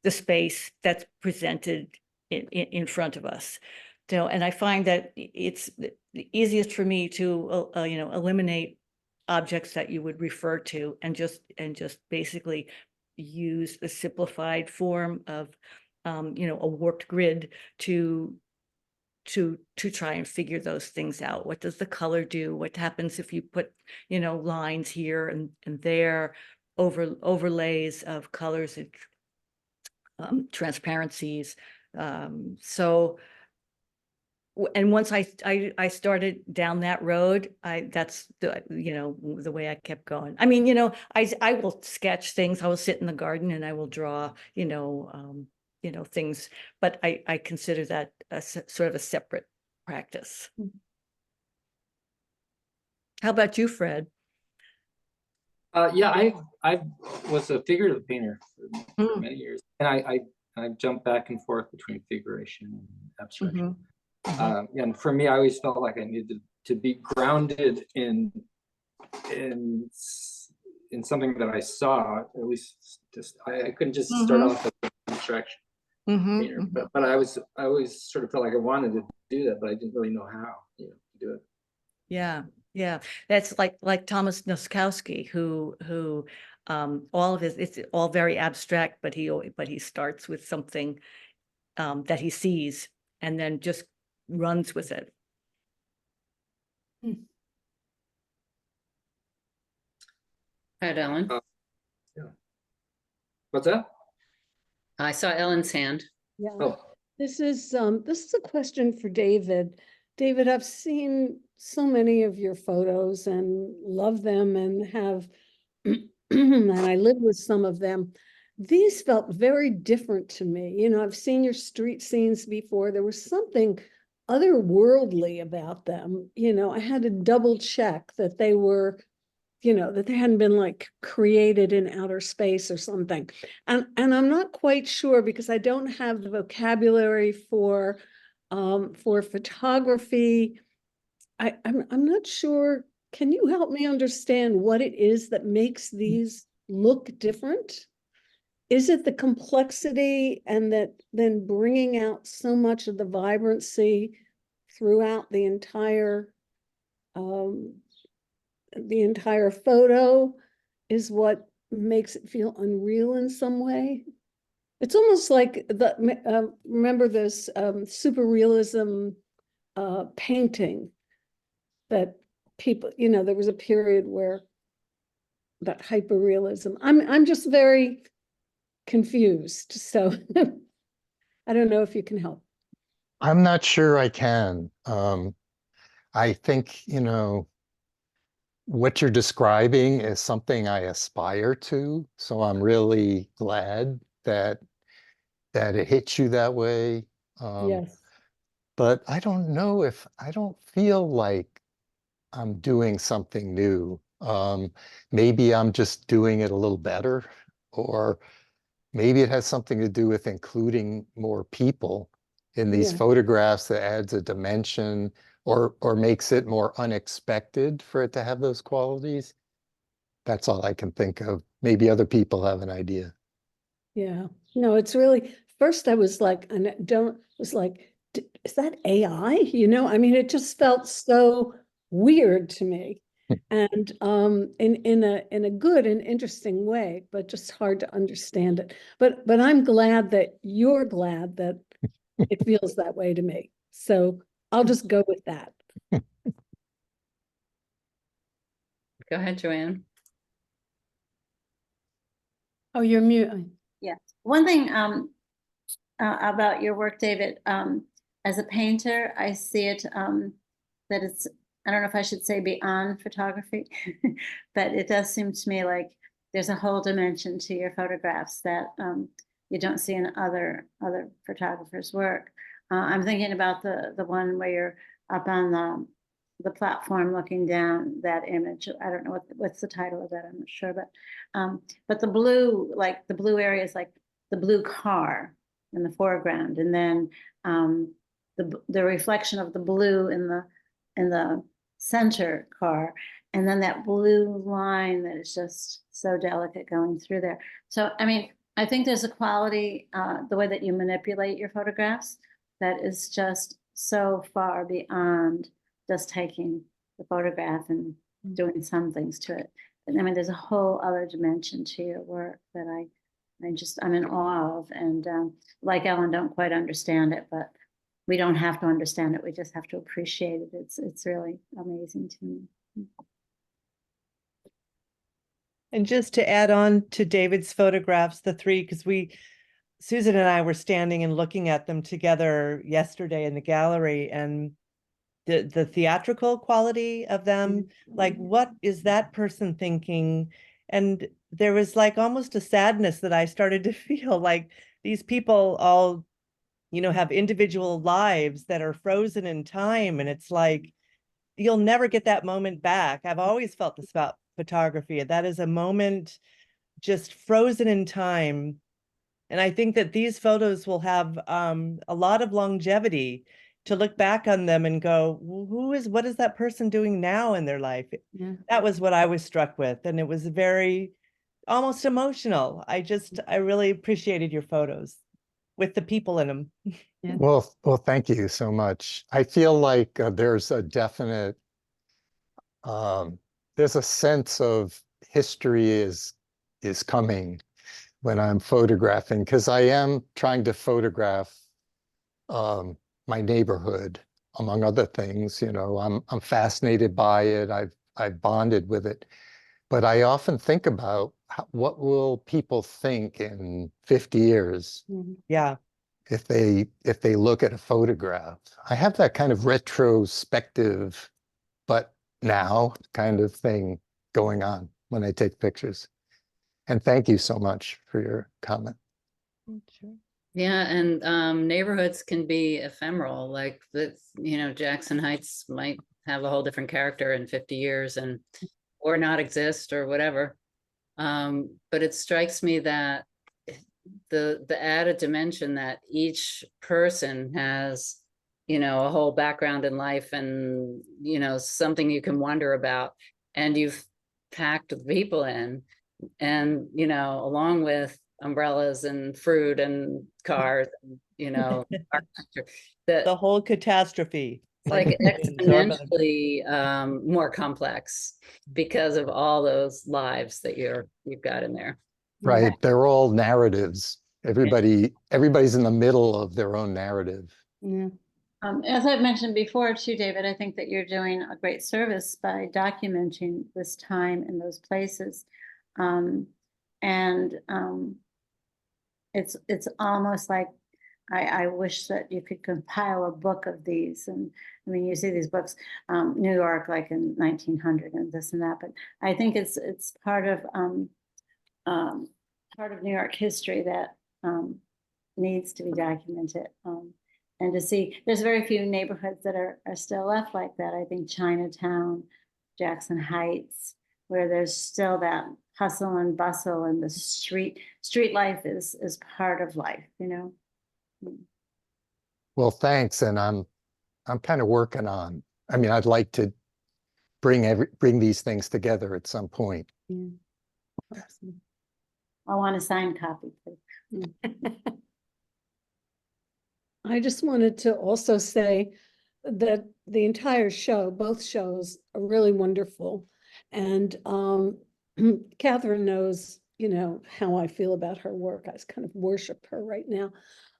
[SPEAKER 2] the space that's presented in front of us. So, and I find that it's the easiest for me to you know, eliminate objects that you would refer to, and just basically use a simplified form of you know, a warped grid to try and figure those things out. What does the color do? What happens if you put, you know, lines here and there, overlays of colors and transparencies. So, and once I started down that road, that's the, you know, the way I kept going. I mean, you know, I will sketch things. I will sit in the garden and I will draw, you know, things, but I consider that sort of a separate practice. How about you, Fred?
[SPEAKER 6] Yeah, I was a figurative painter for many years, and I jumped back and forth between figuration and abstraction. And for me, I always felt like I needed to be grounded in something that I saw. At least, just I couldn't just start off as an abstraction painter, but I always sort of felt like I wanted to do that, but I didn't really know how, to do it.
[SPEAKER 2] Yeah, that's like Thomas Noskowski, who all of his, it's all very abstract, but he starts with something that he sees and then just runs with it.
[SPEAKER 1] Hi, Ellen.
[SPEAKER 6] Yeah. What's that?
[SPEAKER 1] I saw Ellen's hand.
[SPEAKER 5] Yeah,
[SPEAKER 6] Oh,
[SPEAKER 5] this is a question for David. David, I've seen so many of your photos and love them, and have and I live with some of them. These felt very different to me. You know, I've seen your street scenes before. There was something otherworldly about them. You know, I had to double check that they were, you know, that they hadn't been like created in outer space or something. And I'm not quite sure, because I don't have the vocabulary for photography. I'm not sure. Can you help me understand what it is that makes these look different? Is it the complexity, and that then bringing out so much of the vibrancy throughout the entire photo is what makes it feel unreal in some way? It's almost like remember this super realism painting that people, there was a period where that hyper realism. I'm just very confused. So I don't know if you can help.
[SPEAKER 7] I'm not sure I can. I think, what you're describing is something I aspire to. So I'm really glad that it hits you that way.
[SPEAKER 5] Yes.
[SPEAKER 7] But I don't know if I don't feel like I'm doing something new. Maybe I'm just doing it a little better, or maybe it has something to do with including more people in these
[SPEAKER 5] Yeah.
[SPEAKER 7] photographs that adds a dimension or makes it more unexpected for it to have those qualities. That's all I can think of. Maybe other people have an idea.
[SPEAKER 5] Yeah. No, it's really, first I was like, is that AI? I mean, it just felt so weird to me. And in a good and interesting way, but just hard to understand it. But I'm glad that you're glad that it feels that way to me. So I'll just go with that.
[SPEAKER 1] Go ahead, Joanne.
[SPEAKER 5] Oh, you're mute.
[SPEAKER 4] Yeah. One thing about your work, David, as a painter, I see it that it's, I don't know if I should say beyond photography, but it does seem to me like there's a whole dimension to your photographs that you don't see in other photographers' work. I'm thinking about the one where you're up on the platform looking down, that image. I don't know what's the title of that. I'm not sure, but the blue, like the blue area is like the blue car in the foreground, and then the reflection of the blue in the center car, and then that blue line that is just so delicate going through there. So, I mean, I think there's a quality, the way that you manipulate your photographs, that is just so far beyond just taking the photograph and doing some things to it. And I mean, there's a whole other dimension to your work that I'm in awe of. And like Ellen, don't quite understand it, but we don't have to understand it. We just have to appreciate it. It's really amazing to me.
[SPEAKER 8] And just to add on to David's photographs, the three, because Susan and I were standing and looking at them together yesterday in the gallery, and the theatrical quality of them, like, what is that person thinking? And there was like almost a sadness that I started to feel, like these people all, have individual lives that are frozen in time. And it's like, you'll never get that moment back. I've always felt this about photography. That is a moment just frozen in time. And I think that these photos will have a lot of longevity to look back on them and go, what is that person doing now in their life?
[SPEAKER 2] Yeah.
[SPEAKER 8] That was what I was struck with. And it was very almost emotional. I really appreciated your photos with the people in them.
[SPEAKER 2] Yeah.
[SPEAKER 7] Well, thank you so much. I feel like there's a definite, there's a sense of history is coming when I'm photographing, because I am trying to photograph my neighborhood, among other things. I'm fascinated by it. I've bonded with it, but I often think about what will people think in 50 years
[SPEAKER 8] Yeah.
[SPEAKER 7] if they look at a photograph. I have that kind of retrospective, but now kind of thing going on when I take pictures. And thank you so much for your comment.
[SPEAKER 8] Sure.
[SPEAKER 1] Yeah, and neighborhoods can be ephemeral, like Jackson Heights might have a whole different character in 50 years or not exist or whatever. But it strikes me that the added dimension that each person has, a whole background in life and, something you can wonder about, and you've packed the people in, and, along with umbrellas and fruit and cars, architecture,
[SPEAKER 8] The whole catastrophe.
[SPEAKER 1] it's like
[SPEAKER 8] Absorbent.
[SPEAKER 1] exponentially more complex because of all those lives that you've got in there.
[SPEAKER 7] Right. They're all narratives. Everybody's in the middle of their own narrative.
[SPEAKER 5] Yeah.
[SPEAKER 4] As I've mentioned before too, David, I think that you're doing a great service by documenting this time in those places. It's almost like I wish that you could compile a book of these. And I mean, you see these books, New York, like in 1900 and this and that, but I think it's part of New York history that needs to be documented. And to see, there's very few neighborhoods that are still left like that. I think Chinatown, Jackson Heights, where there's still that hustle and bustle, and the street life is part of life, you know.
[SPEAKER 7] Well, thanks. And I'm kind of working on, I mean, I'd like to bring these things together at some point.
[SPEAKER 5] Yeah. Awesome.
[SPEAKER 4] I want a signed copy, please.
[SPEAKER 5] I just wanted to also say that the entire show, both shows, are really wonderful. And Catherine knows, you know, how I feel about her work. I kind of worship her right now.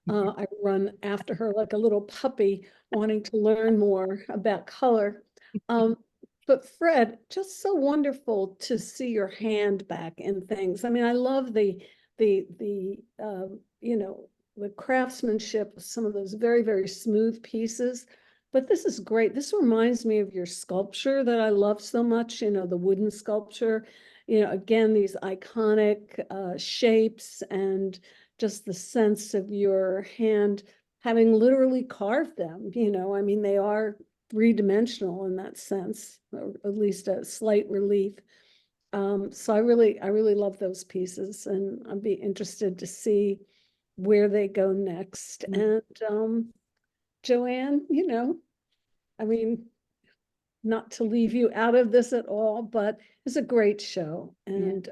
[SPEAKER 5] I run after her like a little puppy, wanting to learn more about color. But Fred, just so wonderful to see your hand back in things. I mean, I love the you know, the craftsmanship of some of those very, very smooth pieces. But this is great. This reminds me of your sculpture that I love so much, you know, the wooden sculpture, you know, again, these iconic shapes, and just the sense of your hand having literally carved them, you know, I mean, they are three-dimensional in that sense, or at least a slight relief. So I really love those pieces, and I'd be interested to see where they go next. And Joanne, you know, I mean, not to leave you out of this at all, but it's a great show. And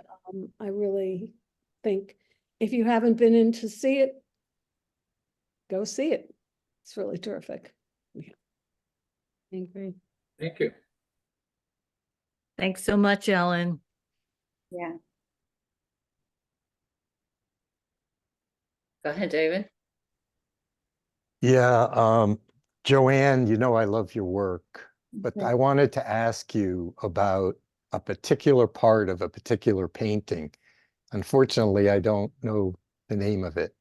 [SPEAKER 5] I really think if you haven't been in to see it, go see it. It's really terrific. Yeah. I agree.
[SPEAKER 6] Thank you.
[SPEAKER 2] Thanks so much, Ellen.
[SPEAKER 4] Yeah.
[SPEAKER 1] Go ahead, David.
[SPEAKER 7] Yeah, Joanne, you know I love your work, but
[SPEAKER 4] Okay.
[SPEAKER 7] I wanted to ask you about a particular part of a particular painting. Unfortunately, I don't know the name of it,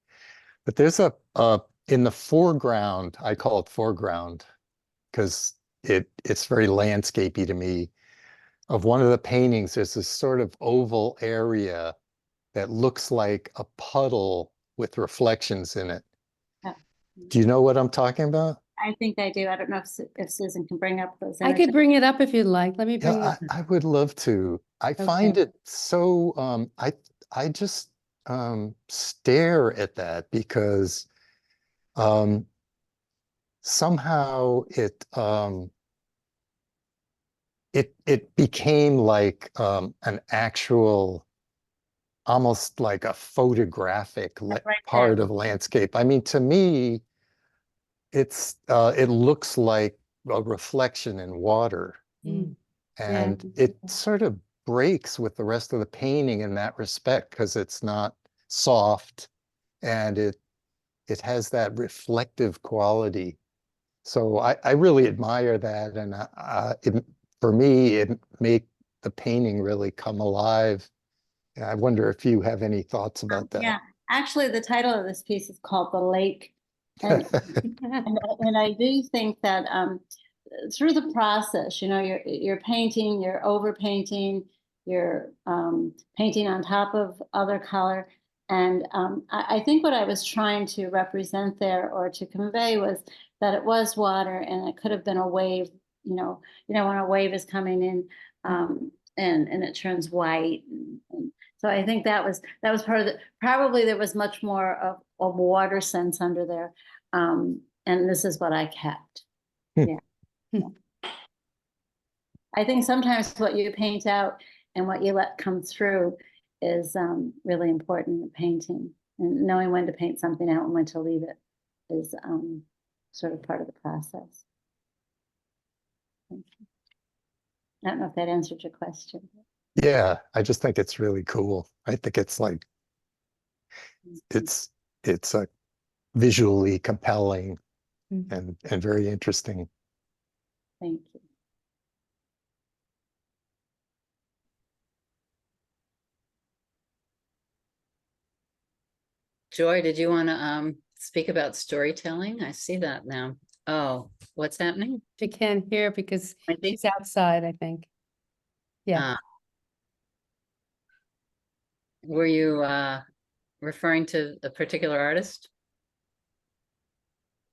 [SPEAKER 7] but there's in the foreground, I call it foreground because it's very landscapey to me. Of one of the paintings, there's this sort of oval area that looks like a puddle with reflections in it.
[SPEAKER 4] Yeah.
[SPEAKER 7] Do you know what I'm talking about?
[SPEAKER 4] I think I do. I don't know if Susan can bring up those
[SPEAKER 9] I
[SPEAKER 4] images.
[SPEAKER 9] could bring it up if you'd like. Let me bring it
[SPEAKER 7] Yeah,
[SPEAKER 9] up.
[SPEAKER 7] I would love to. I find
[SPEAKER 9] Okay.
[SPEAKER 7] it so, I just stare at that because somehow it became like an actual, almost like a photographic
[SPEAKER 4] Like right
[SPEAKER 7] part
[SPEAKER 4] there.
[SPEAKER 7] of landscape. I mean, to me, it looks like a reflection in water.
[SPEAKER 9] Mm.
[SPEAKER 7] And it sort of breaks with the rest of the painting in that respect because it's not soft, and it has that reflective quality. So I really admire that, and for me, it make the painting really come alive. And I wonder if you have any thoughts about that.
[SPEAKER 4] Yeah, actually, the title of this piece is called The Lake. And and I do think that through the process, you know, you're painting, you're over painting, you're painting on top of other color. And I think what I was trying to represent there, or to convey, was that it was water, and it could have been a wave, you know, when a wave is coming in and it turns white. And so I think that was part of the, probably there was much more of a water sense under there. And this is what I kept. Yeah. I think sometimes what you paint out and what you let come through is really important in painting. And knowing when to paint something out and when to leave it is sort of part of the process. Thank you. I don't know if that answered your question.
[SPEAKER 7] Yeah, I just think it's really cool. I think it's like, it's a visually compelling
[SPEAKER 9] Mhm.
[SPEAKER 7] and very interesting.
[SPEAKER 4] Thank you.
[SPEAKER 1] Joy, did you want to speak about storytelling? I see that now. Oh, what's happening?
[SPEAKER 9] She can't hear because
[SPEAKER 1] Wendy?
[SPEAKER 9] she's outside, I think. Yeah.
[SPEAKER 1] Were you referring to a particular artist?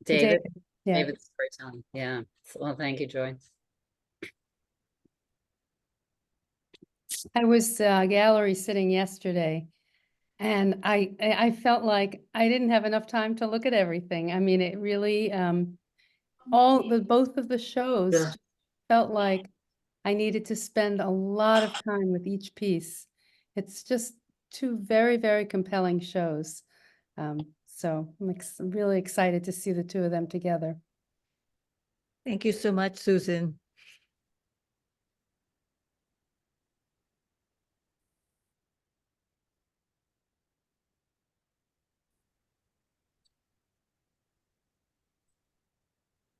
[SPEAKER 9] To
[SPEAKER 1] David?
[SPEAKER 9] Yeah.
[SPEAKER 1] David's storytelling. Yeah. Well, thank you, Joy.
[SPEAKER 9] I was gallery sitting yesterday and I felt like I didn't have enough time to look at everything. I mean, it really both of the shows
[SPEAKER 1] Yeah.
[SPEAKER 9] just felt like I needed to spend a lot of time with each piece. It's just two very, very compelling shows. So I'm really excited to see the two of them together.
[SPEAKER 2] Thank you so much, Susan.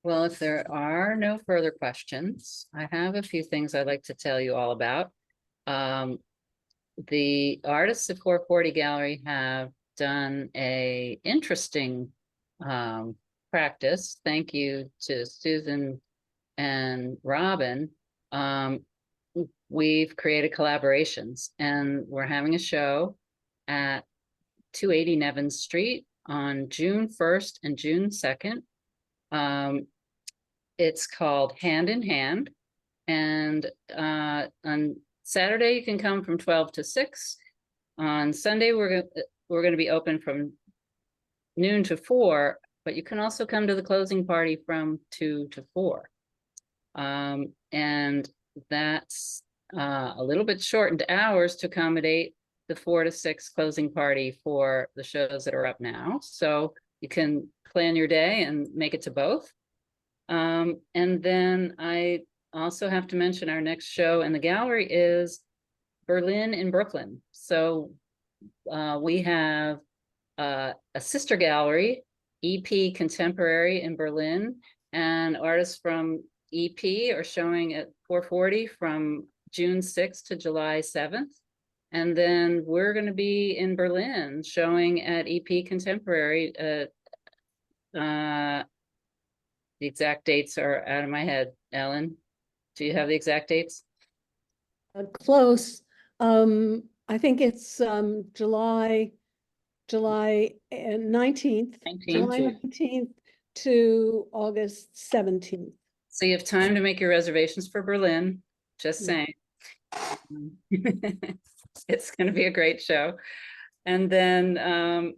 [SPEAKER 1] Well, if there are no further questions, I have a few things I'd like to tell you all about. The artists at 440 Gallery have done a interesting practice. Thank you to Susan and Robin. We've created collaborations and we're having a show at 280 Nevins Street on June 1st and June 2nd. It's called Hand in Hand. And on Saturday, you can come from 12 to 6. On Sunday, we're going to be open from noon to 4, but you can also come to the closing party from 2 to 4. And that's a little bit shortened hours to accommodate the 4 to 6 closing party for the shows that are up now. So you can plan your day and make it to both. And then I also have to mention our next show in the gallery is Berlin in Brooklyn. So we have a sister gallery, EP Contemporary in Berlin, and artists from EP are showing at 440 from June 6th to July 7th. And then we're going to be in Berlin showing at EP Contemporary. The exact dates are out of my head. Ellen, do you have the exact dates?
[SPEAKER 5] Close. I think it's July 19th,
[SPEAKER 1] 19th.
[SPEAKER 5] July 19th to August 17th.
[SPEAKER 1] So you have time to make your reservations for Berlin, just saying. It's going to be a great show. And then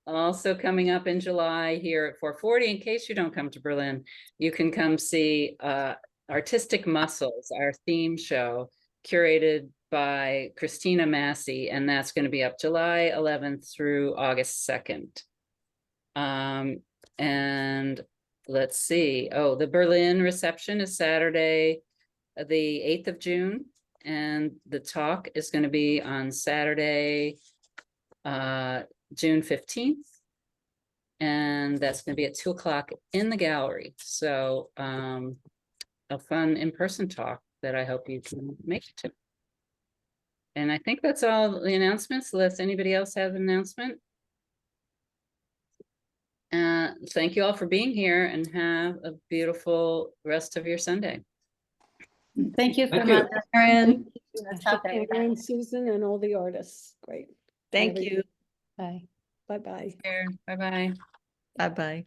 [SPEAKER 1] also coming up in July here at 440, in case you don't come to Berlin, you can come see Artistic Muscles, our theme show, curated by Christina Massey, and that's going to be up July 11th through August 2nd. And let's see. Oh, the Berlin reception is Saturday, the 8th of June, and the talk is going to be on Saturday, June 15th. And that's going to be at 2 o'clock in the gallery. So a fun in-person talk that I hope you can make it to. And I think that's all the announcements, unless anybody else has an announcement. Thank you all for being here and have a beautiful rest of your Sunday.
[SPEAKER 4] Thank you for
[SPEAKER 6] Thank you.
[SPEAKER 2] Karen,
[SPEAKER 5] And Susan and all the artists. Great.
[SPEAKER 2] thank you.
[SPEAKER 9] Bye.
[SPEAKER 5] Bye-bye.
[SPEAKER 1] Bye-bye.
[SPEAKER 2] Bye-bye.